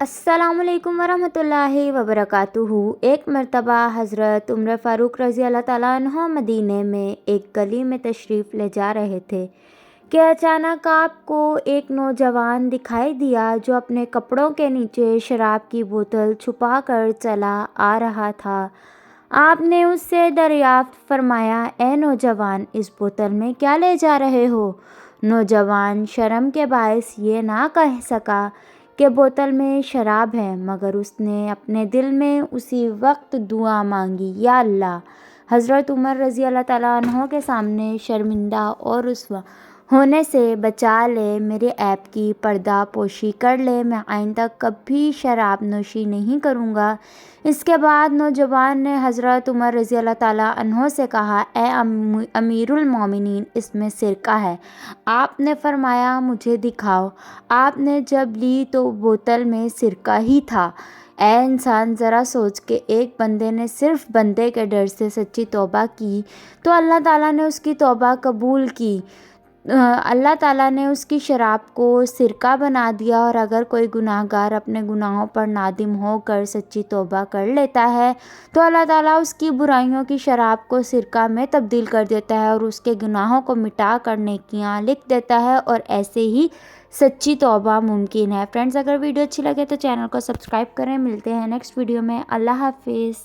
अस्सलाम वालेकुम वरहमतुल्लाहि वबरकातुहू। एक मर्तबा हज़रत उमर फ़ारूक रज़ी अल्लाह ताला अन्हो मदीने में एक गली में तशरीफ़ ले जा रहे थे कि अचानक आपको एक नौजवान दिखाई दिया जो अपने कपड़ों के नीचे शराब की बोतल छुपा कर चला आ रहा था। आपने उससे दरियाफ़्त फरमाया, ए नौजवान, इस बोतल में क्या ले जा रहे हो? नौजवान शर्म के बायस ये ना कह सका कि बोतल में शराब है, मगर उसने अपने दिल में उसी वक्त दुआ मांगी, या अल्लाह, हज़रत उमर रज़ी अल्लाह ताला अन्हो के सामने शर्मिंदा और रुस्वा होने से बचा ले, मेरे ऐब की पर्दा पोशी कर ले, मैं आइंदा कभी शराब नोशी नहीं करूँगा। इसके बाद नौजवान ने हज़रत उमर रज़ी अल्लाह ताला अन्हो से कहा, ए अमीरुल मोमिनीन, इसमें सिरका है। आपने फरमाया, मुझे दिखाओ। आपने जब ली तो बोतल में सिरका ही था। ए इंसान, ज़रा सोच के एक बंदे ने सिर्फ़ बंदे के डर से सच्ची तौबा की तो अल्लाह ताला ने उसकी तौबा कबूल की। अल्लाह ताला ने उसकी शराब को सिरका बना दिया। और अगर कोई गुनाहगार अपने गुनाहों पर नादिम होकर सच्ची तौबा कर लेता है तो अल्लाह ताला उसकी बुराइयों की शराब को सिरका में तब्दील कर देता है और उसके गुनाहों को मिटा कर नेकियां लिख देता है, और ऐसे ही सच्ची तौबा मुमकिन है। फ्रेंड्स, अगर वीडियो अच्छी लगे तो चैनल को सब्सक्राइब करें। मिलते हैं नेक्स्ट वीडियो में। अल्लाह हाफिज़।